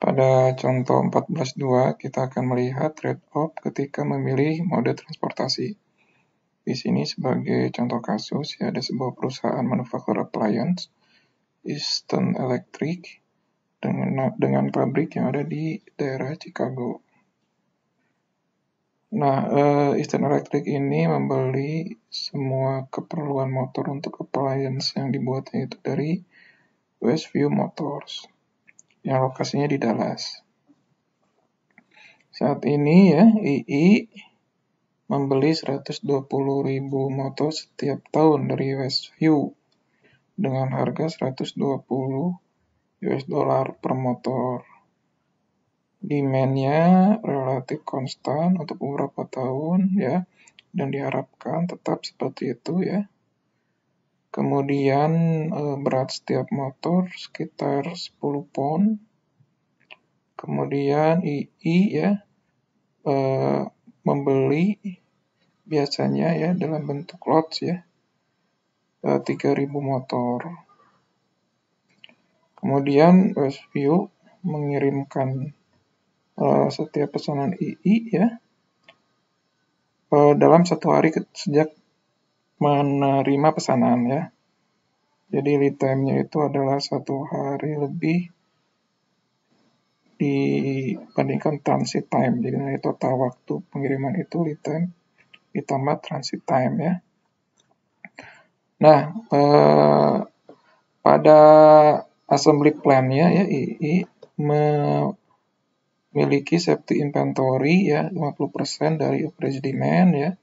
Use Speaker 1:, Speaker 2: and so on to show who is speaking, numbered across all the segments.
Speaker 1: Pada contoh 14.2 kita akan melihat trade-off ketika memilih mode transportasi. Di sini sebagai contoh kasus ya, ada sebuah perusahaan manufaktur appliance, Eastern Electric, dengan pabrik yang ada di daerah Chicago. Nah, Eastern Electric ini membeli semua keperluan motor untuk appliance yang dibuatnya itu dari Westview Motors, yang lokasinya di Dallas. Saat ini ya, II membeli 120.000 motor setiap tahun dari Westview dengan harga 120 US dollar per motor. Demand-nya relatif konstan untuk beberapa tahun ya, dan diharapkan tetap seperti itu ya. Kemudian berat setiap motor sekitar 10 pound. Kemudian II ya membeli biasanya ya dalam bentuk lots ya 3.000 motor. Kemudian Westview mengirimkan setiap pesanan II ya dalam satu hari sejak menerima pesanan ya. Jadi lead time-nya itu adalah 1 hari lebih dibandingkan transit time. Jadi dari total waktu pengiriman itu lead time ditambah transit time ya. Nah, pada assembly plan-nya ya II memiliki safety inventory ya 50% dari average demand ya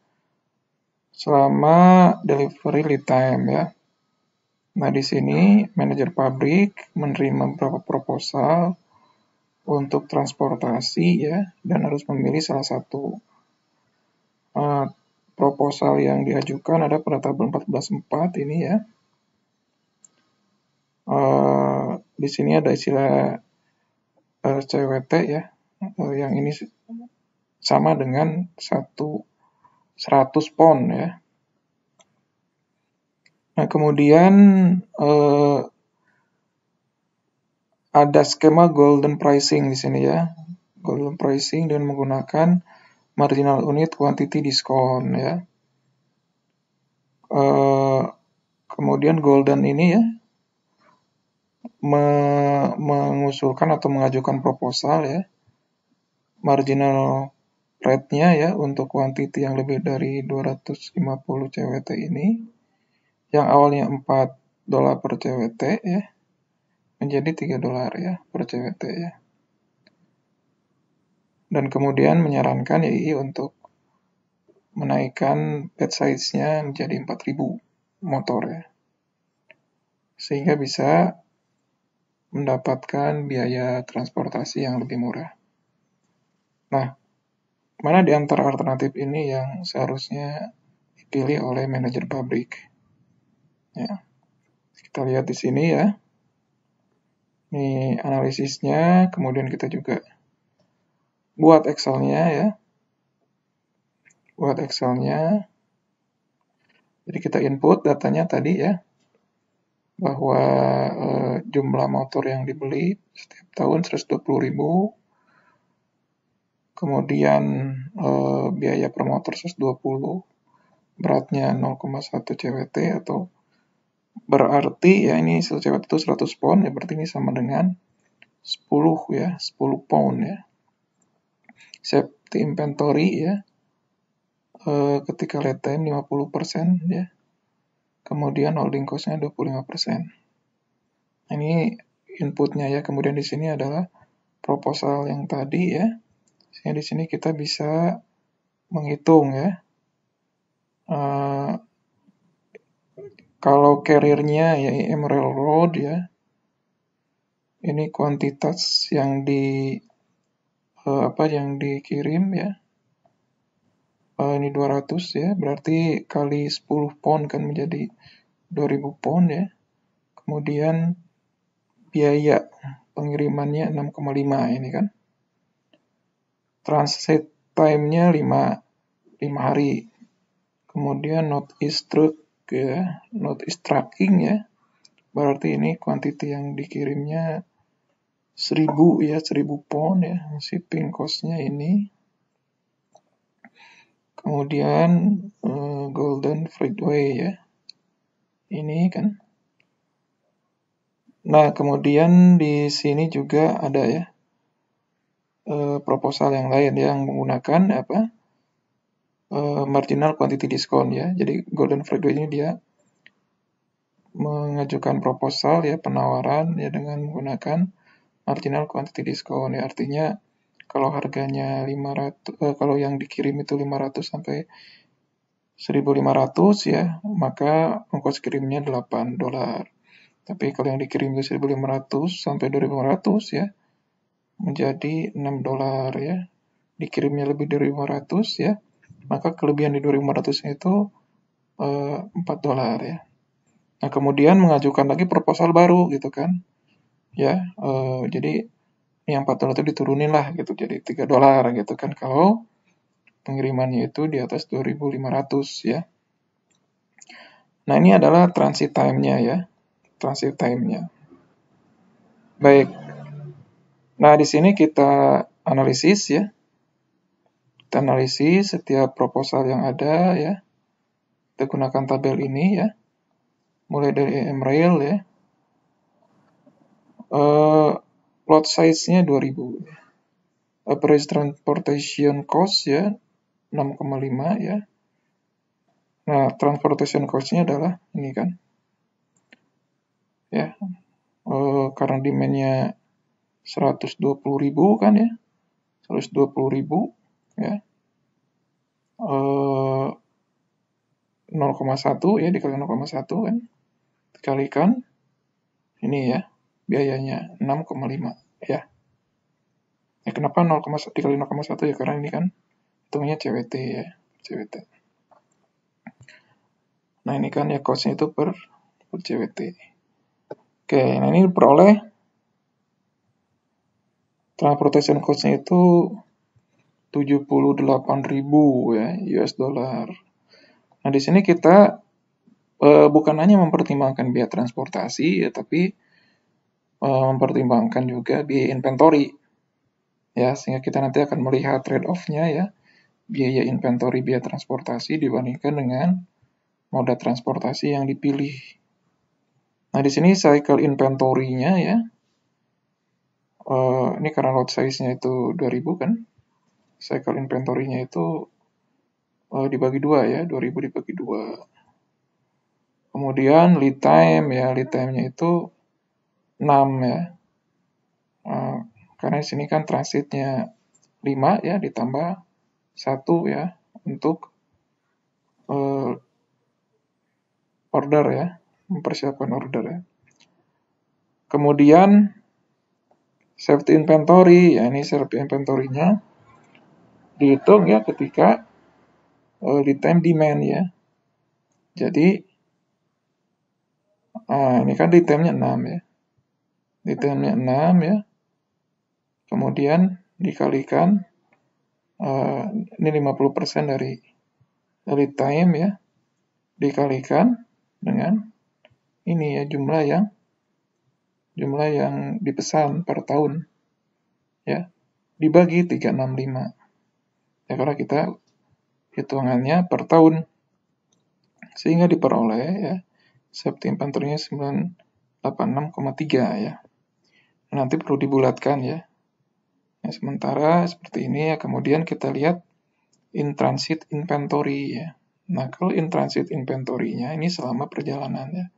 Speaker 1: selama delivery lead time ya. Nah, di sini manajer pabrik menerima beberapa proposal untuk transportasi ya, dan harus memilih salah satu. Proposal yang diajukan ada pada tabel 14.4 ini ya. Di sini ada istilah CWT ya, yang ini sama dengan 100 pound ya. Nah, kemudian ada skema golden pricing di sini ya. Golden pricing dengan menggunakan marginal unit quantity discount ya. Kemudian golden ini ya mengusulkan atau mengajukan proposal ya. Marginal rate-nya ya untuk quantity yang lebih dari 250 CWT ini yang awalnya $4 per CWT ya menjadi $3 ya per CWT ya. Dan kemudian menyarankan II untuk menaikkan batch size-nya menjadi 4.000 motor ya. Sehingga bisa mendapatkan biaya transportasi yang lebih murah. Nah, mana di antara alternatif ini yang seharusnya dipilih oleh manajer pabrik? Ya. Kita lihat di sini ya. Ini analisisnya, kemudian kita juga buat Excel-nya ya. Buat Excel-nya. Jadi kita input datanya tadi ya. Bahwa jumlah motor yang dibeli setiap tahun 120.000. Kemudian biaya per motor 120. Beratnya 0,1 CWT atau berarti ya ini 1 CWT itu 100 pound ya, berarti ini sama dengan 10 ya, 10 pound ya. Safety inventory ya. Ketika lead time 50% ya. Kemudian holding cost-nya 25%. Ini inputnya ya. Kemudian di sini adalah proposal yang tadi ya. Di sini kita bisa menghitung ya. Kalau carrier-nya ya IM Railroad ya. Ini kuantitas yang yang dikirim ya. Ini 200 ya, berarti kali 10 pound kan menjadi 2.000 pound ya. Kemudian biaya pengirimannya 6,5 ini kan. Transit time-nya 5 hari. Kemudian northeast tracking ya. Berarti ini quantity yang dikirimnya 1000 ya, 1000 pound ya, shipping cost-nya ini. Kemudian Golden Freeway ya, ini kan. Nah, kemudian di sini juga ada ya proposal yang lain yang menggunakan marginal quantity discount ya. Jadi Golden Freeway ini dia mengajukan proposal ya, penawaran ya dengan menggunakan marginal quantity discount ya, artinya kalau harganya 500 kalau yang dikirim itu 500 sampai 1.500 ya, maka ongkos kirimnya $8. Tapi kalau yang dikirim itu 1.500 sampai 2.500 ya, menjadi $6 ya. Dikirimnya lebih dari 500 ya, maka kelebihan di 2.500 itu $4 ya. Nah, kemudian mengajukan lagi proposal baru gitu kan. Ya, jadi yang $4 itu diturunin lah gitu, jadi $3 gitu kan kalau pengirimannya itu di atas 2.500 ya. Nah, ini adalah transit time-nya ya. Transit time-nya. Baik. Nah, di sini kita analisis ya. Kita analisis setiap proposal yang ada ya. Kita gunakan tabel ini ya. Mulai dari EM-Rail ya. Lot size-nya 2000. Average transportation cost ya 6,5 ya. Nah, transportation cost-nya adalah ini kan. Ya. Karena demand-nya 120.000 kan ya. 120.000 ya. 0,1 ya dikali 0,1 kan. Dikalikan ini ya. Biayanya 6,5 ya. Ya kenapa 0,1 dikali 0,1 ya, karena ini kan hitungnya CWT ya. CWT. Nah, ini kan ya cost-nya itu per CWT. Oke, nah ini diperoleh transportation cost-nya itu 78.000 ya US dollar. Nah, di sini kita bukan hanya mempertimbangkan biaya transportasi ya, tapi mempertimbangkan juga biaya inventory. Ya, sehingga kita nanti akan melihat trade-off-nya ya, biaya inventory, biaya transportasi dibandingkan dengan moda transportasi yang dipilih. Nah, di sini cycle inventory-nya ya, ini karena lot size-nya itu 2000 kan, cycle inventory-nya itu dibagi 2 ya, 2000 dibagi 2. Kemudian lead time ya, lead time-nya itu 6 ya. Karena di sini kan transitnya 5 ya, ditambah 1 ya untuk order ya, mempersiapkan order ya. Kemudian safety inventory, ya ini safety inventory-nya dihitung ya ketika lead time demand ya. Jadi ini kan lead time-nya 6 ya. Lead time-nya 6 ya. Kemudian dikalikan ini 50% dari lead time ya. Dikalikan dengan ini ya jumlah yang dipesan per tahun ya, dibagi 365 ya, karena kita hitungannya per tahun, sehingga diperoleh ya safety inventory-nya 986,3 ya. Nanti perlu dibulatkan ya. Sementara seperti ini ya, kemudian kita lihat in transit inventory ya. Nah, kalau in transit inventory-nya ini selama perjalanan ya.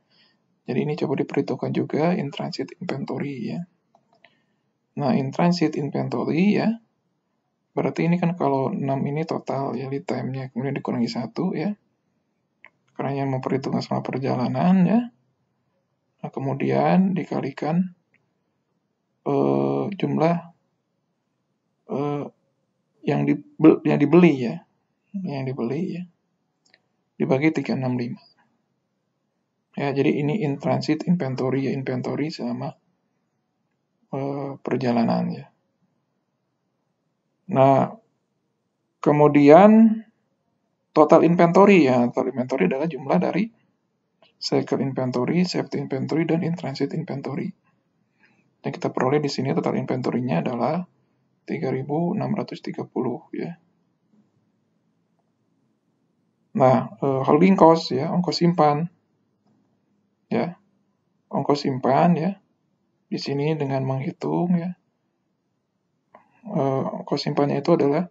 Speaker 1: Jadi ini coba diperhitungkan juga in transit inventory ya. Nah, in transit inventory ya, berarti ini kan kalau 6 ini total ya lead time-nya, kemudian dikurangi 1 ya. Karena yang memperhitungkan selama perjalanan ya. Nah, kemudian dikalikan jumlah yang dibeli ya. Yang dibeli ya. Dibagi 365. Ya, jadi ini in transit inventory ya, inventory selama perjalanan ya. Nah, kemudian total inventory ya. Total inventory adalah jumlah dari cycle inventory, safety inventory, dan in transit inventory. Dan kita peroleh di sini total inventory-nya adalah 3.630 ya. Nah, holding cost ya, ongkos simpan ya. Ongkos simpan ya. Di sini dengan menghitung ya. Ongkos simpannya itu adalah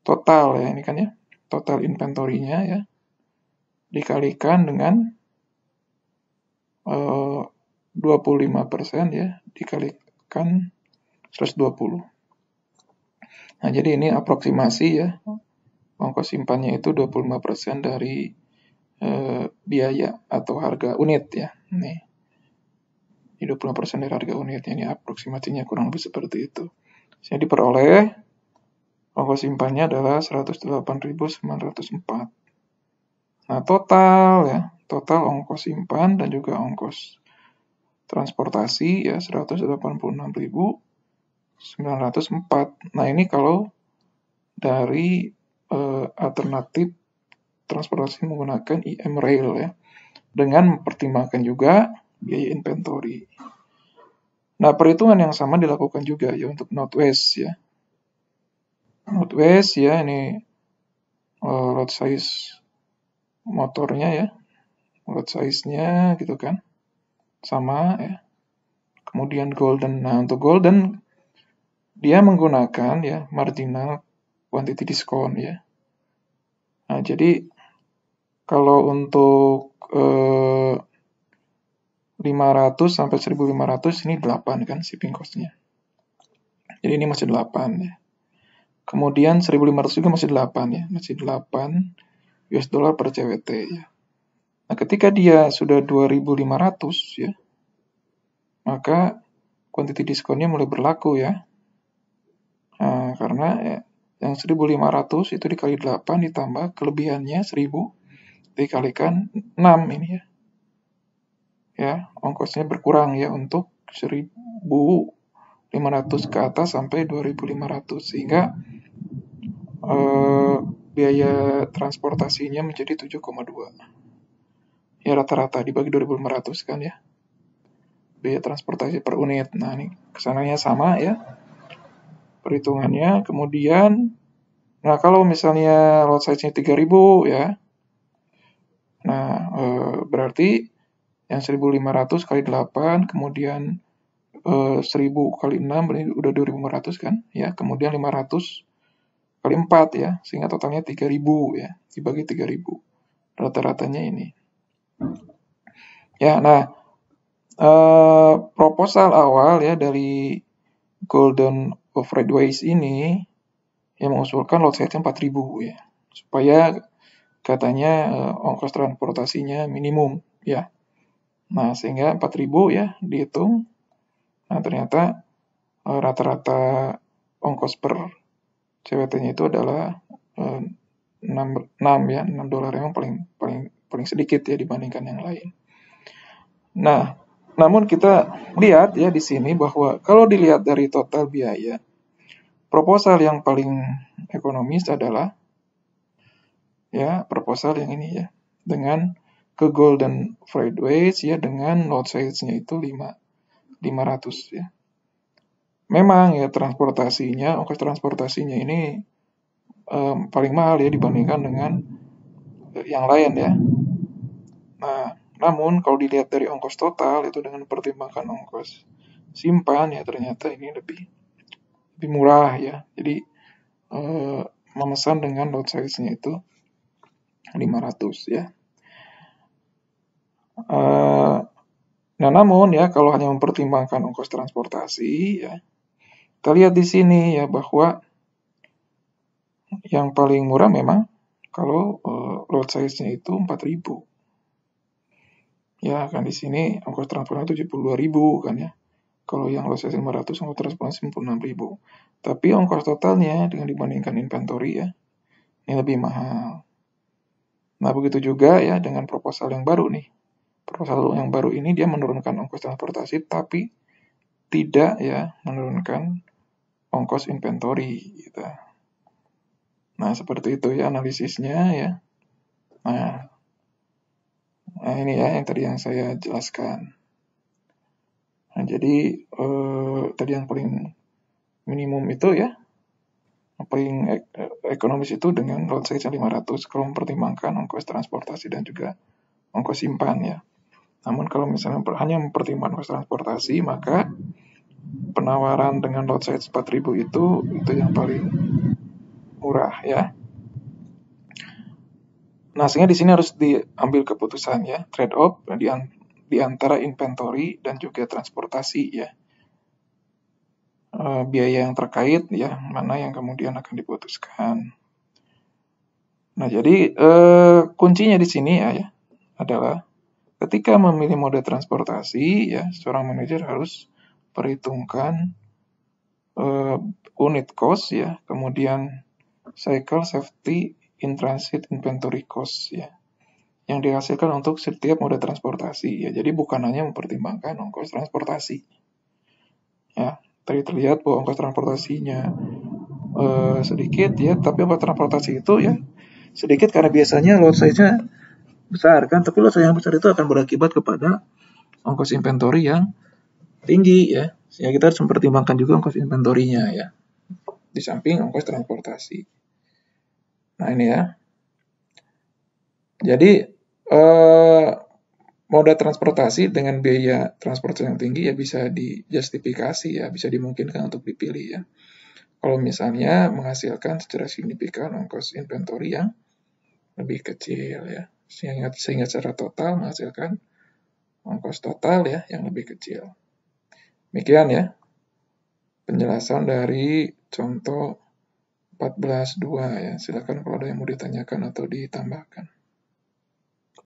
Speaker 1: total ya, ini kan ya. Total inventory-nya ya. Dikalikan dengan 25% ya, dikalikan 120. Nah, jadi ini aproksimasi ya. Ongkos simpannya itu 25% dari biaya atau harga unit ya. Nih. 25% dari harga unitnya, ini aproksimasinya kurang lebih seperti itu. Jadi diperoleh ongkos simpannya adalah 108.904. Nah, total ongkos simpan dan juga ongkos transportasi ya 186.904. Nah, ini kalau dari alternatif transportasi menggunakan IM Rail ya, dengan mempertimbangkan juga biaya inventory. Nah, perhitungan yang sama dilakukan juga ya untuk Northwest ya. Northwest ya, ini lot size motornya ya, lot size-nya gitu kan, sama ya. Kemudian Golden, nah untuk Golden dia menggunakan ya marginal quantity discount ya. Nah, jadi kalau untuk 500 sampai 1.500 ini 8 kan shipping cost-nya. Jadi ini masih 8 ya. Kemudian 1.500 juga masih 8 ya, masih 8 US dollar per CWT ya. Nah, ketika dia sudah 2.500 ya, maka quantity discount-nya mulai berlaku ya. Nah, karena ya, yang 1.500 itu dikali 8 ditambah kelebihannya 1.000 dikalikan 6 ini ya. Ya, ongkosnya berkurang ya untuk 1.500 ke atas sampai 2.500 sehingga biaya transportasinya menjadi 7,2. Ya rata-rata dibagi 2.500 kan ya. Biaya transportasi per unit. Nah, ini kesananya sama ya. Perhitungannya kemudian nah kalau misalnya lot size-nya 3.000 ya. Nah, berarti yang 1.500 kali 8 kemudian 1.000 kali 6 berarti udah 2.500 kan ya. Kemudian 500 kali 4 ya, sehingga totalnya 3.000 ya, dibagi 3.000. Rata-ratanya ini. Ya, nah proposal awal ya dari Golden Freightways ini yang mengusulkan lot size-nya 4.000 ya, supaya katanya ongkos transportasinya minimum ya. Nah, sehingga 4.000 ya dihitung. Nah, ternyata rata-rata ongkos per CWT-nya itu adalah 6 ya, $6 memang paling sedikit ya dibandingkan yang lain. Nah, namun kita lihat ya di sini bahwa kalau dilihat dari total biaya, proposal yang paling ekonomis adalah ya proposal yang ini ya, dengan ke Golden Freightways ya dengan lot size-nya itu 500 ya. Memang ya transportasinya, ongkos transportasinya ini paling mahal ya dibandingkan dengan yang lain ya. Nah, namun kalau dilihat dari ongkos total itu dengan pertimbangkan ongkos simpan ya ternyata ini lebih murah ya. Jadi memesan dengan lot size-nya itu 500 ya. Nah, namun ya kalau hanya mempertimbangkan ongkos transportasi ya, kita lihat di sini ya bahwa yang paling murah memang kalau lot size-nya itu 4.000. Ya, kan di sini ongkos transportasi 72.000 kan ya. Kalau yang lot size 500 ongkos transportasi 56.000. Tapi ongkos totalnya dengan dibandingkan inventory ya, ini lebih mahal. Nah, begitu juga ya dengan proposal yang baru nih. Proposal yang baru ini dia menurunkan ongkos transportasi tapi tidak ya menurunkan ongkos inventory gitu. Nah, seperti itu ya analisisnya ya. Nah, ini ya yang tadi yang saya jelaskan. Nah, jadi tadi yang paling minimum itu ya, yang paling ekonomis itu dengan load size 500 kalau mempertimbangkan ongkos transportasi dan juga ongkos simpan ya. Namun kalau misalnya hanya mempertimbangkan ongkos transportasi, maka penawaran dengan load size 4.000 itu yang paling murah ya. Nah, sehingga di sini harus diambil keputusan ya, trade off di antara inventory dan juga transportasi ya. Biaya yang terkait ya, mana yang kemudian akan diputuskan. Nah, jadi kuncinya di sini ya adalah ketika memilih mode transportasi ya, seorang manajer harus perhitungkan unit cost ya, kemudian cycle safety in transit inventory cost ya, yang dihasilkan untuk setiap mode transportasi ya. Jadi bukan hanya mempertimbangkan ongkos transportasi ya. Tadi terlihat bahwa ongkos transportasinya sedikit ya, tapi ongkos transportasi itu ya sedikit karena biasanya load size-nya besar kan, tapi load size yang besar itu akan berakibat kepada ongkos inventory yang tinggi ya, sehingga kita harus mempertimbangkan juga ongkos inventory-nya ya, di samping ongkos transportasi. Nah ini ya, jadi moda transportasi dengan biaya transportasi yang tinggi ya bisa dijustifikasi ya, bisa dimungkinkan untuk dipilih ya. Kalau misalnya menghasilkan secara signifikan ongkos inventory yang lebih kecil ya, sehingga secara total menghasilkan ongkos total ya yang lebih kecil. Demikian ya penjelasan dari contoh 14.2 ya. Silakan kalau ada yang mau ditanyakan atau ditambahkan.